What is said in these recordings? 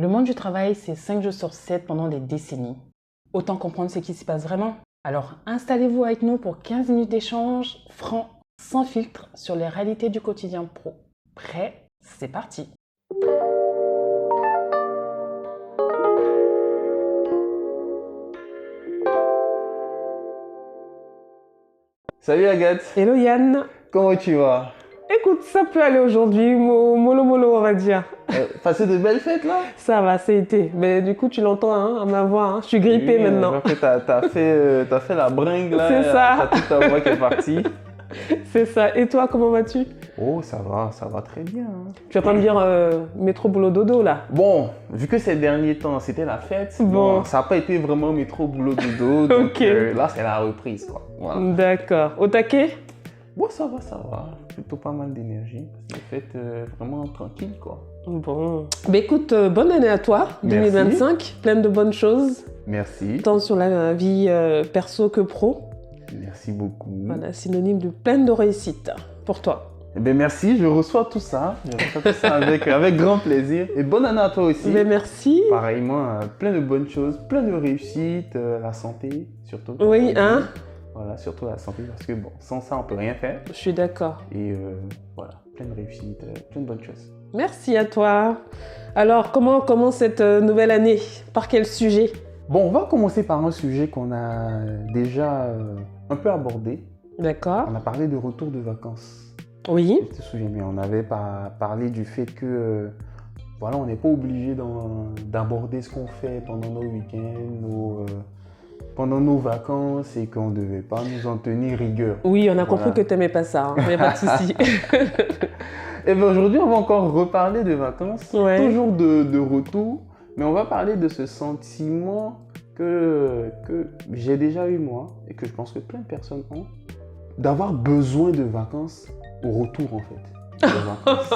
Le monde du travail, c'est 5 jours sur 7 pendant des décennies. Autant comprendre ce qui s'y passe vraiment. Alors installez-vous avec nous pour 15 minutes d'échange franc, sans filtre, sur les réalités du quotidien pro. Prêt? C'est parti! Salut Agathe, Hello Yann! comment tu vas? Écoute, ça peut aller aujourd'hui, mollo on va dire. Passé de belles fêtes là? Ça va, c'est été. Mais du coup, tu l'entends hein, à ma voix, hein. Je suis grippée Oui, maintenant. En fait, t'as fait la bringue là. C'est ça. T'as toute ta voix qui est partie. C'est ça. Et toi, comment vas-tu? Oh, ça va très bien. Hein. Tu vas pas me dire métro boulot dodo là? Bon, vu que ces derniers temps c'était la fête, Bon. ça n'a pas été vraiment métro boulot dodo. Donc Ok. là, c'est la reprise quoi. Voilà. D'accord. Au taquet? Bon, ça va. Plutôt pas mal d'énergie. Les fêtes vraiment tranquilles quoi. Bon. Bah écoute, bonne année à toi, Merci. 2025. Pleine de bonnes choses, Merci. tant sur la vie perso que pro. Merci beaucoup. Voilà, synonyme de pleine de réussite pour toi. Eh bien, merci, je reçois tout ça. Avec grand plaisir. Et bonne année à toi aussi. Mais merci. Pareillement, plein de bonnes choses, plein de réussites, la santé surtout. Oui, hein? Voilà, surtout la santé parce que bon, sans ça, on peut rien faire. Je suis d'accord. Et voilà, plein de réussites, plein de bonnes choses. Merci à toi. Alors, comment commence cette nouvelle année? Par quel sujet? Bon, on va commencer par un sujet qu'on a déjà un peu abordé. D'accord. On a parlé de retour de vacances. Oui. Je te souviens bien, on avait parlé du fait que voilà, on n'est pas obligé d'aborder ce qu'on fait pendant nos week-ends, pendant nos vacances et qu'on ne devait pas nous en tenir rigueur. Oui, on a compris que tu n'aimais pas ça, il n'y a pas de souci. Et bien aujourd'hui, on va encore reparler de vacances, Ouais. toujours de retour, mais on va parler de ce sentiment que j'ai déjà eu moi et que je pense que plein de personnes ont, d'avoir besoin de vacances au retour en fait. De vacances.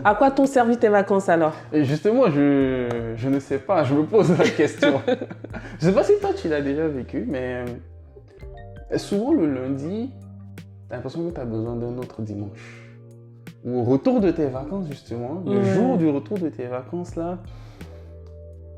À quoi t'ont servi tes vacances alors? Et justement, je ne sais pas, je me pose la question. Je ne sais pas si toi tu l'as déjà vécu, mais souvent le lundi, tu as l'impression que tu as besoin d'un autre dimanche. Ou au retour de tes vacances justement, le jour du retour de tes vacances là,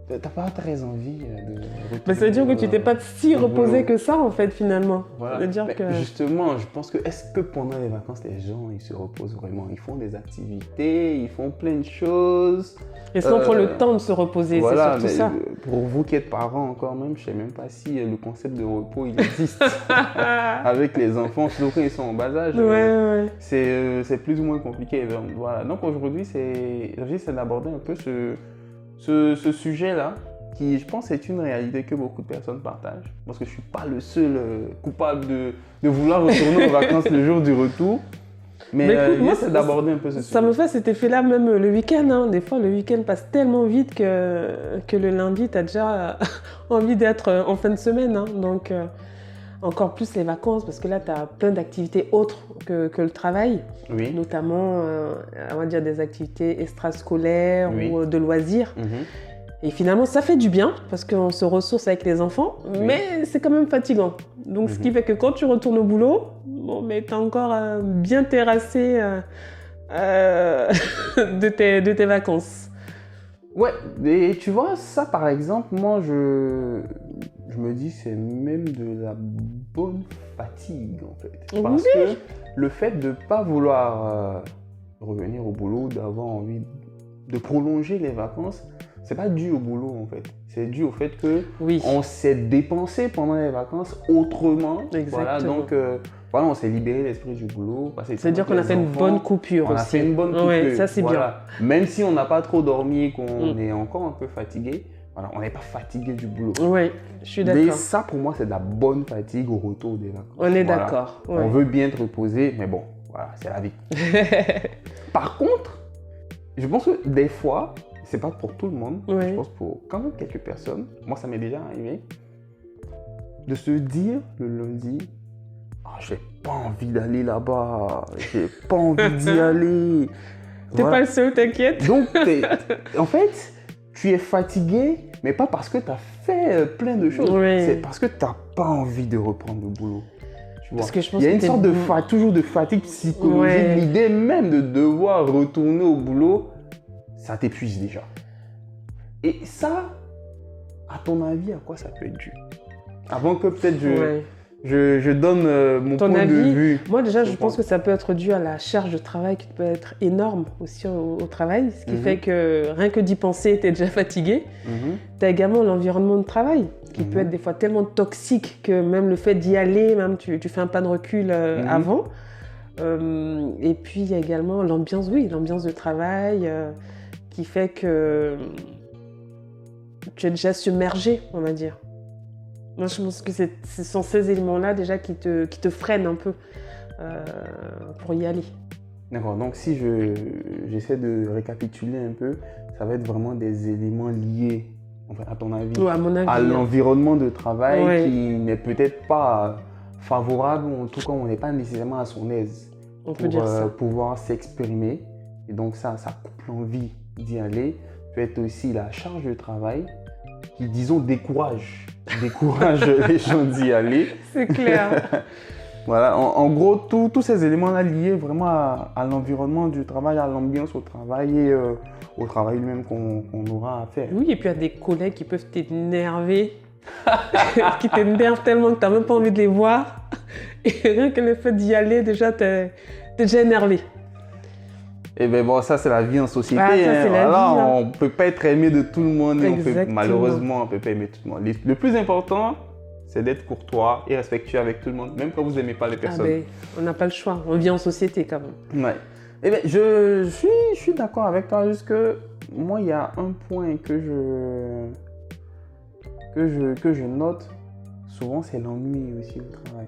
t'as pas très envie de retourner. Mais ça veut dire que tu t'es pas si reposé que ça en fait finalement. Voilà. Ça veut dire que... Justement, je pense que est-ce que pendant les vacances, les gens ils se reposent vraiment? Ils font des activités, ils font plein de choses. Est-ce qu'on prend le temps de se reposer? Voilà, c'est surtout ça. Pour vous qui êtes parents encore même, je sais même pas si le concept de repos il existe avec les enfants, surtout quand ils sont en bas âge. Ouais. C'est plus ou moins compliqué. Donc voilà. Donc aujourd'hui, c'est d'aborder un peu ce sujet-là, qui je pense est une réalité que beaucoup de personnes partagent, parce que je ne suis pas le seul coupable de vouloir retourner aux vacances le jour du retour. Mais écoute, moi, c'est d'aborder un peu ce sujet. Ça me fait cet effet-là même le week-end. Hein. Des fois, le week-end passe tellement vite que le lundi, tu as déjà envie d'être en fin de semaine. Hein. Donc, encore plus les vacances, parce que là, tu as plein d'activités autres que le travail. Oui. Notamment, on va dire des activités extrascolaires ou de loisirs. Et finalement, ça fait du bien parce qu'on se ressource avec les enfants, mais c'est quand même fatigant. Donc, ce qui fait que quand tu retournes au boulot, bon, mais tu es encore bien terrassé de tes vacances. Ouais, et tu vois, ça par exemple, moi je me dis c'est même de la bonne fatigue en fait. Parce que le fait de ne pas vouloir revenir au boulot, d'avoir envie de prolonger les vacances, c'est pas dû au boulot en fait. C'est dû au fait que on s'est dépensé pendant les vacances autrement. Exactement. Voilà, donc voilà, on s'est libéré l'esprit du boulot. C'est-à-dire qu'on a fait une bonne coupure aussi. On a fait une bonne coupure. Ouais, ça c'est bien. Même si on n'a pas trop dormi et qu'on est encore un peu fatigué, voilà, on n'est pas fatigué du boulot. Oui, je suis d'accord. Mais ça pour moi c'est de la bonne fatigue au retour des vacances. On est d'accord. Ouais. On veut bien te reposer, mais bon, voilà, c'est la vie. Par contre, je pense que des fois, c'est pas pour tout le monde, je pense pour quand même quelques personnes, moi ça m'est déjà arrivé, de se dire le lundi, j'ai pas envie d'aller là-bas, j'ai pas envie d'y aller. T'es pas le seul, t'inquiète. Donc, en fait, tu es fatigué, mais pas parce que tu as fait plein de choses, c'est parce que tu n'as pas envie de reprendre le boulot. Tu vois. Parce que je pense il y a une sorte toujours de fatigue psychologique, l'idée même de devoir retourner au boulot, ça t'épuise déjà. Et ça, à ton avis, à quoi ça peut être dû? Avant que peut-être je donne mon Ton point avis, de vue. Moi déjà, je pense que ça peut être dû à la charge de travail qui peut être énorme aussi au travail, ce qui fait que rien que d'y penser, tu es déjà fatigué. Tu as également l'environnement de travail qui peut être des fois tellement toxique que même le fait d'y aller, même tu fais un pas de recul avant. Et puis il y a également l'ambiance de travail qui fait que tu es déjà submergé, on va dire. Moi, je pense que ce sont ces éléments-là déjà qui te freinent un peu pour y aller. D'accord, donc si j'essaie de récapituler un peu, ça va être vraiment des éléments liés, enfin, à ton avis, à mon avis, à l'environnement de travail qui n'est peut-être pas favorable, ou en tout cas on n'est pas nécessairement à son aise pour pouvoir s'exprimer. Et donc ça coupe l'envie d'y aller. Peut être aussi la charge de travail qui, disons, décourage les gens d'y aller. C'est clair. Voilà, en gros, tous ces éléments-là liés vraiment à l'environnement du travail, à l'ambiance au travail et au travail lui-même qu'on aura à faire. Oui, et puis il y a des collègues qui peuvent t'énerver, qui t'énervent tellement que tu n'as même pas envie de les voir. Et rien que le fait d'y aller, déjà, t'es déjà énervé. Et bien bon, ça c'est la vie en société. On ne peut pas être aimé de tout le monde. Malheureusement, on ne peut pas aimer tout le monde. Le plus important, c'est d'être courtois et respectueux avec tout le monde, même quand vous n'aimez pas les personnes. On n'a pas le choix, on vit en société quand même. Ouais. Eh bien, je suis d'accord avec toi, juste que moi, il y a un point que je note souvent, c'est l'ennui aussi au travail.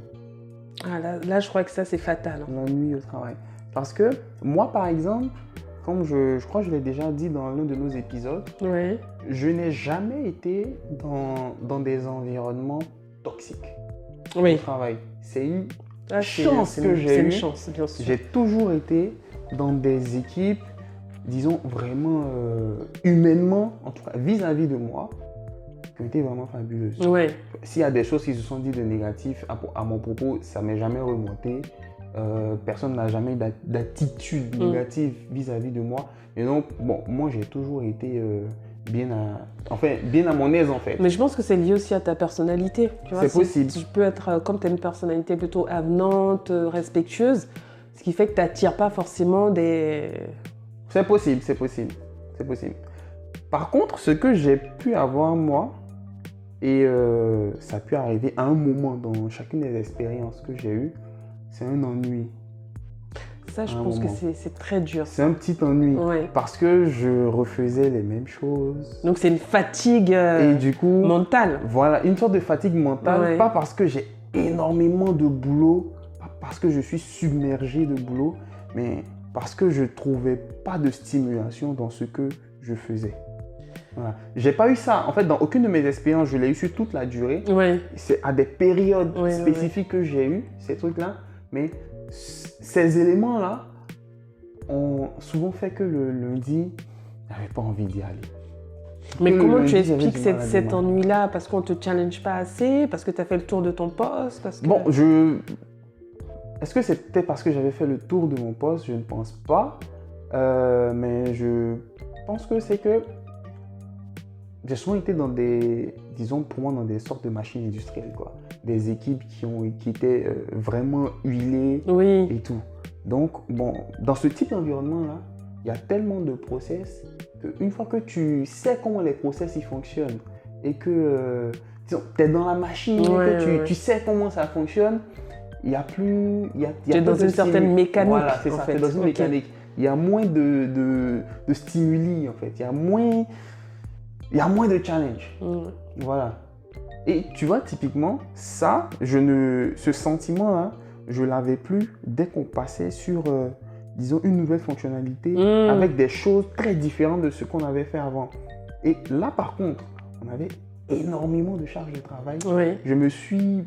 Là, je crois que ça, c'est fatal. L'ennui au travail. Parce que moi, par exemple, comme je crois que je l'ai déjà dit dans l'un de nos épisodes, je n'ai jamais été dans des environnements toxiques au travail. C'est une chance que j'ai eue. C'est une chance, bien sûr. J'ai toujours été dans des équipes, disons, vraiment humainement, en tout cas vis-à-vis de moi, qui ont été vraiment fabuleuses. S'il y a des choses qui se sont dites de négatif à mon propos, ça ne m'est jamais remonté. Personne n'a jamais eu d'attitude négative vis-à-vis de moi. Et donc, bon, moi, j'ai toujours été bien à mon aise, en fait. Mais je pense que c'est lié aussi à ta personnalité. C'est possible. Tu peux être, comme tu as une personnalité plutôt avenante, respectueuse, ce qui fait que tu n'attires pas forcément des... C'est possible. Par contre, ce que j'ai pu avoir, moi, et ça a pu arriver à un moment dans chacune des expériences que j'ai eues, c'est un ennui. Ça, je pense que c'est très dur. C'est un petit ennui. Parce que je refaisais les mêmes choses. Donc, c'est une fatigue mentale. Voilà, une sorte de fatigue mentale. Pas parce que j'ai énormément de boulot, pas parce que je suis submergé de boulot, mais parce que je ne trouvais pas de stimulation dans ce que je faisais. Voilà. J'ai pas eu ça. En fait, dans aucune de mes expériences, je l'ai eu sur toute la durée. C'est à des périodes spécifiques que j'ai eu ces trucs-là. Mais ces éléments-là ont souvent fait que le lundi, je n'avais pas envie d'y aller. Mais comment tu expliques cet ennui-là? Parce qu'on ne te challenge pas assez? Parce que tu as fait le tour de ton poste? Bon, est-ce que c'était parce que j'avais fait le tour de mon poste? Je ne pense pas. Mais je pense que c'est que j'ai souvent été dans dans des sortes de machines industrielles, quoi. Des équipes qui étaient vraiment huilées et tout. Donc, bon, dans ce type d'environnement-là, il y a tellement de process qu'une fois que tu sais comment les process ils fonctionnent et que tu es dans la machine, tu sais comment ça fonctionne, il n'y a plus... Tu es dans une certaine mécanique. Voilà, c'est ça, tu es dans une mécanique. Il y a moins de stimuli, en fait. Il y a moins de challenge. Voilà. Et tu vois, typiquement, ce sentiment-là, je ne l'avais plus dès qu'on passait sur, disons, une nouvelle fonctionnalité avec des choses très différentes de ce qu'on avait fait avant. Et là, par contre, on avait énormément de charges de travail. Je me suis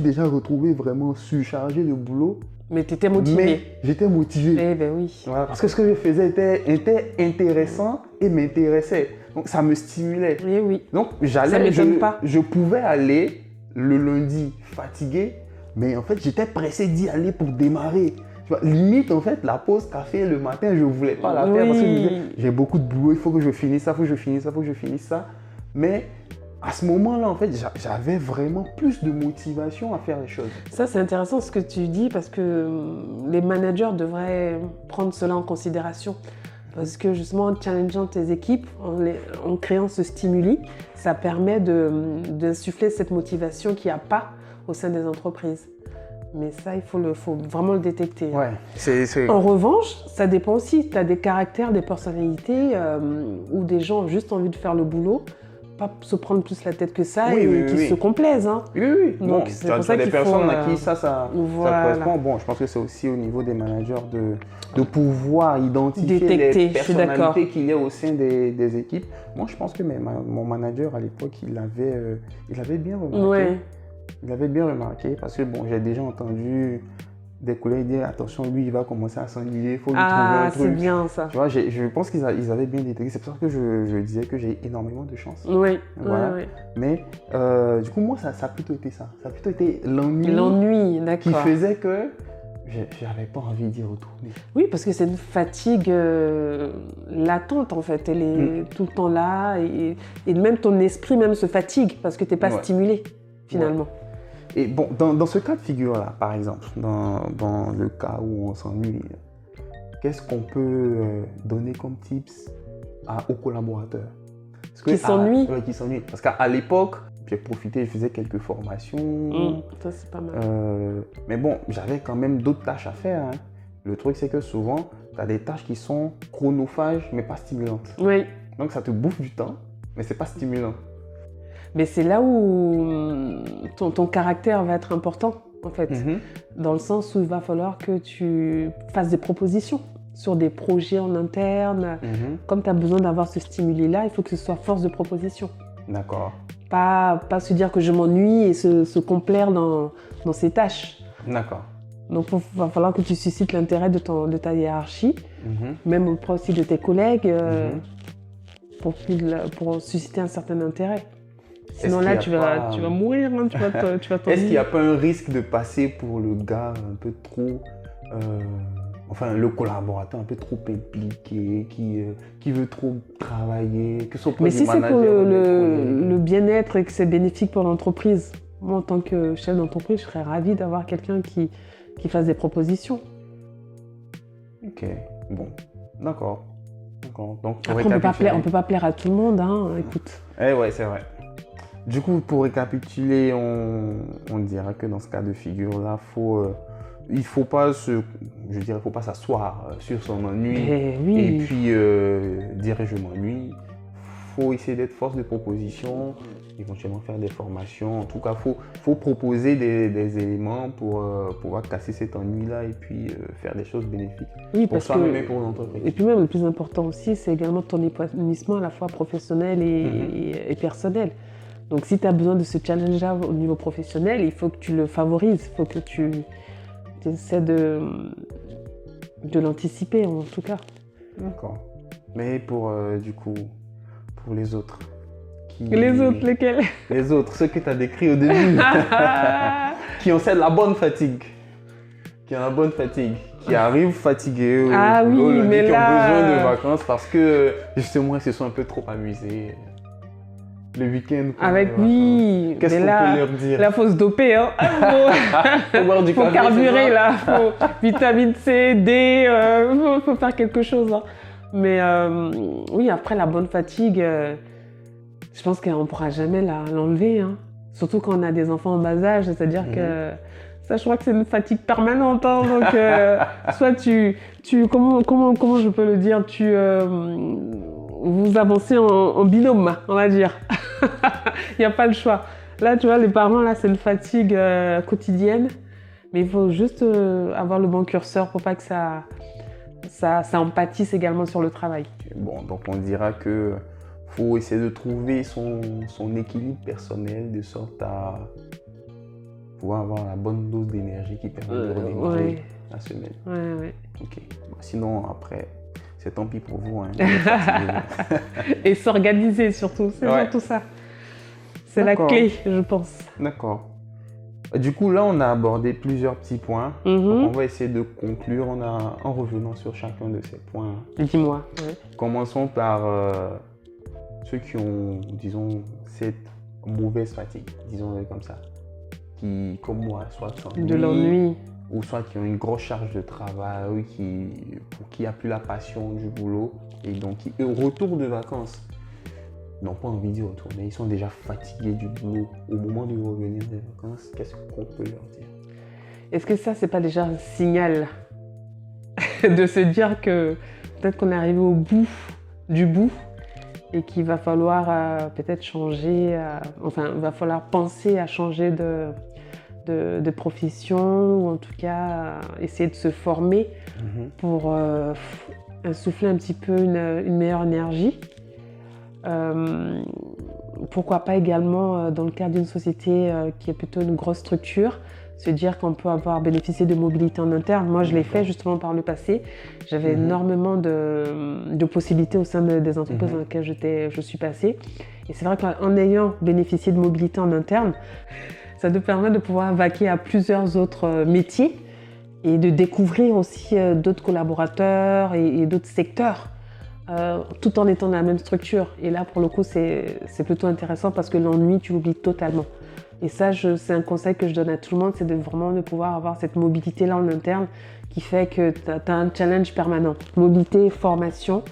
déjà retrouvé vraiment surchargé de boulot. Mais tu étais motivé. Mais j'étais motivé. Eh ben oui. Voilà, parce que ce que je faisais était intéressant et m'intéressait. Donc ça me stimulait. Oui. Donc je pouvais aller le lundi fatigué, mais en fait j'étais pressé d'y aller pour démarrer. Tu vois, limite, en fait, la pause café le matin, je ne voulais pas la faire parce que je me disais, j'ai beaucoup de boulot, il faut que je finisse ça, il faut que je finisse ça, il faut que je finisse ça. Mais à ce moment-là, en fait, j'avais vraiment plus de motivation à faire les choses. Ça, c'est intéressant ce que tu dis parce que les managers devraient prendre cela en considération. Parce que justement, en challengeant tes équipes, en créant ce stimuli, ça permet d'insuffler cette motivation qu'il n'y a pas au sein des entreprises. Mais ça, il faut vraiment le détecter. Ouais, En revanche, ça dépend aussi. Tu as des caractères, des personnalités ou des gens ont juste envie de faire le boulot, pas se prendre plus la tête que ça qui se complaisent. Hein. Oui. Donc, bon, c'est pour ça des qu'il personnes faut, à qui ça correspond. Bon, je pense que c'est aussi au niveau des managers de pouvoir identifier les personnalités qu'il y a au sein des équipes. Moi, je pense que mon manager à l'époque, il avait bien remarqué. Ouais. Il avait bien remarqué parce que bon, j'ai déjà entendu des collègues dire attention, lui il va commencer à s'ennuyer, il faut lui trouver un truc. C'est bien ça. Tu vois, je pense qu'ils avaient bien détecté. C'est pour ça que je disais que j'ai énormément de chance. Oui. Voilà. Oui. Mais du coup, moi, ça a plutôt été ça. Ça a plutôt été l'ennui. L'ennui, d'accord. Qui faisait que j'avais pas envie d'y retourner. Oui, parce que c'est une fatigue latente en fait. Elle est tout le temps là et même ton esprit même se fatigue parce que tu n'es pas stimulé finalement. Ouais. Et bon, dans ce cas de figure-là, par exemple, dans le cas où on s'ennuie, qu'est-ce qu'on peut donner comme tips aux collaborateurs qui s'ennuient? Oui, qui s'ennuient. Parce qu'à l'époque, j'ai profité, je faisais quelques formations. Ça, c'est pas mal. Mais bon, j'avais quand même d'autres tâches à faire. Hein. Le truc, c'est que souvent, tu as des tâches qui sont chronophages, mais pas stimulantes. Oui. Donc, ça te bouffe du temps, mais c'est pas stimulant. Mais c'est là où ton caractère va être important, en fait. Dans le sens où il va falloir que tu fasses des propositions sur des projets en interne. Comme tu as besoin d'avoir ce stimuli-là, il faut que ce soit force de proposition. D'accord. Pas se dire que je m'ennuie et se complaire dans ses tâches. D'accord. Donc, il va falloir que tu suscites l'intérêt de ta hiérarchie, même auprès aussi de tes collègues, pour susciter un certain intérêt. Sinon là, tu vas mourir, hein, tu vas t'ennuyer. Est-ce qu'il n'y a pas un risque de passer pour le gars un peu trop... le collaborateur un peu trop impliqué, qui veut trop travailler, que son Mais si c'est pour le bien-être et que c'est bénéfique pour l'entreprise, moi en tant que chef d'entreprise, je serais ravie d'avoir quelqu'un qui fasse des propositions. Ok, bon, d'accord. Donc, après, on peut pas plaire à tout le monde, hein, écoute. Ouais, c'est vrai. Du coup, pour récapituler, on dira que dans ce cas de figure-là, il ne faut pas s'asseoir sur son ennui et puis dire je m'ennuie. Il faut essayer d'être force de proposition, éventuellement faire des formations. En tout cas, il faut proposer des éléments pour pouvoir casser cet ennui-là et puis faire des choses bénéfiques pour soi-même et pour l'entreprise. Et puis même, le plus important aussi, c'est également ton épanouissement à la fois professionnel et personnel. Donc si tu as besoin de ce challenge-là au niveau professionnel, il faut que tu le favorises, il faut que tu essaies de l'anticiper en tout cas. D'accord. Mais pour les autres Les autres, lesquels? Les autres, ceux que tu as décrits au début. Qui ont la bonne fatigue. Qui arrivent fatigués qui ont besoin de vacances parce que justement ils se sont un peu trop amusés. Le week-end. Qu'est-ce qu'on peut leur dire? Là, il faut se doper. Hein. Faut carburer, là. Faut vitamine C, D, faut faire quelque chose. Hein. Mais oui, après, la bonne fatigue, je pense qu'on ne pourra jamais l'enlever. Hein. Surtout quand on a des enfants en bas âge. C'est-à-dire que ça, je crois que c'est une fatigue permanente. Hein. Donc, soit comment je peux le dire, vous avancez en binôme, on va dire. Il n'y a pas le choix. Là, tu vois, les parents, là, c'est une fatigue quotidienne. Mais il faut juste avoir le bon curseur pour pas que ça empathise également sur le travail. Bon, donc on dira que faut essayer de trouver son équilibre personnel de sorte à pouvoir avoir la bonne dose d'énergie qui permet de redémarrer la semaine. Ouais. Ok. Sinon, après... c'est tant pis pour vous. Hein. Et s'organiser surtout, c'est surtout ça. C'est la clé, je pense. D'accord. Du coup, là, on a abordé plusieurs petits points. Donc, on va essayer de conclure en revenant sur chacun de ces points. Dis-moi. Ouais. Commençons par ceux qui ont, disons, cette mauvaise fatigue, disons-le comme ça, qui, comme moi, soit s'ennuient, de l'ennui, ou soit qui ont une grosse charge de travail, pour qui n'y a plus la passion du boulot, et donc qui, au retour de vacances, n'ont pas envie d'y retourner, ils sont déjà fatigués du boulot. Au moment de revenir des vacances, qu'est-ce qu'on peut leur dire? Est-ce que ça, c'est pas déjà un signal de se dire que peut-être qu'on est arrivé au bout du bout et qu'il va falloir peut-être changer, il va falloir penser à changer de profession, ou en tout cas essayer de se former pour insuffler un petit peu une meilleure énergie. Pourquoi pas également dans le cadre d'une société qui est plutôt une grosse structure, se dire qu'on peut avoir bénéficié de mobilité en interne. Moi, je l'ai fait justement par le passé. J'avais énormément de possibilités au sein des entreprises dans lesquelles je suis passée. Et c'est vrai qu'en ayant bénéficié de mobilité en interne, ça te permet de pouvoir vaquer à plusieurs autres métiers et de découvrir aussi d'autres collaborateurs et d'autres secteurs. Tout en étant dans la même structure. Et là, pour le coup, c'est plutôt intéressant parce que l'ennui, tu l'oublies totalement. Et ça, c'est un conseil que je donne à tout le monde, c'est de pouvoir avoir cette mobilité-là en interne qui fait que tu as un challenge permanent. Mobilité, formation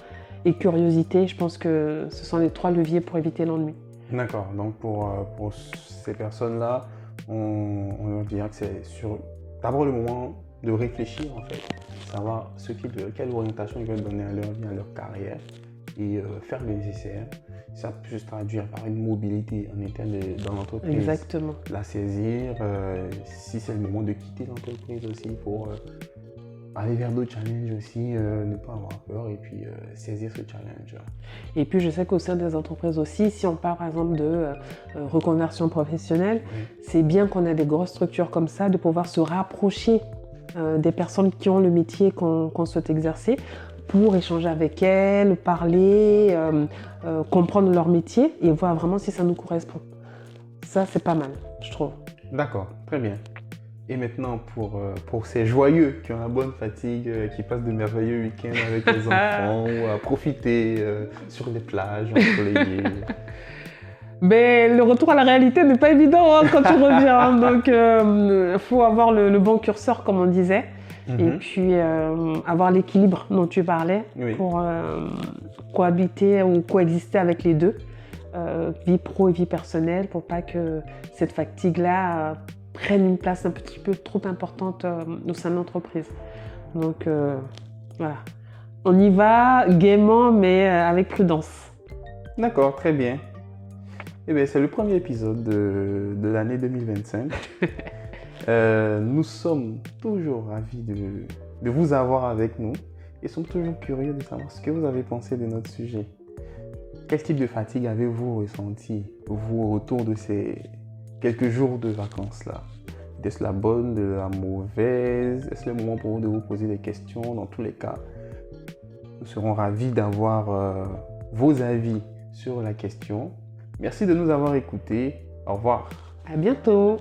et curiosité, je pense que ce sont les 3 leviers pour éviter l'ennui. D'accord. Donc, pour ces personnes-là, on leur dira que c'est d'abord le moment de réfléchir, en fait, savoir quelle orientation ils veulent donner à leur vie, à leur carrière, et faire le nécessaire. Ça peut se traduire par une mobilité en interne dans l'entreprise. Exactement. La saisir, si c'est le moment de quitter l'entreprise aussi, pour aller vers d'autres challenges aussi, ne pas avoir peur et puis saisir ce challenge. Et puis je sais qu'au sein des entreprises aussi, si on parle par exemple de reconversion professionnelle, c'est bien qu'on ait des grosses structures comme ça, de pouvoir se rapprocher des personnes qui ont le métier qu'on souhaite exercer pour échanger avec elles, parler, comprendre leur métier et voir vraiment si ça nous correspond. Ça, c'est pas mal, je trouve. D'accord, très bien. Et maintenant, pour ces joyeux qui ont la bonne fatigue, qui passent de merveilleux week-ends avec les enfants, ou à profiter sur les plages ensoleillées. Mais le retour à la réalité n'est pas évident quand tu reviens. Donc, il faut avoir le bon curseur, comme on disait. Et puis, avoir l'équilibre dont tu parlais pour cohabiter ou coexister avec les deux, vie pro et vie personnelle, pour pas que cette fatigue-là prenne une place un petit peu trop importante au sein de l'entreprise. Donc, voilà. On y va gaiement, mais avec prudence. D'accord, très bien. Eh bien, c'est le premier épisode de l'année 2025. Nous sommes toujours ravis de vous avoir avec nous et sommes toujours curieux de savoir ce que vous avez pensé de notre sujet. Quel type de fatigue avez-vous ressenti, vous, autour de ces quelques jours de vacances-là? Est-ce la bonne, de la mauvaise? Est-ce le moment pour vous de vous poser des questions? Dans tous les cas, nous serons ravis d'avoir vos avis sur la question. Merci de nous avoir écoutés. Au revoir. À bientôt.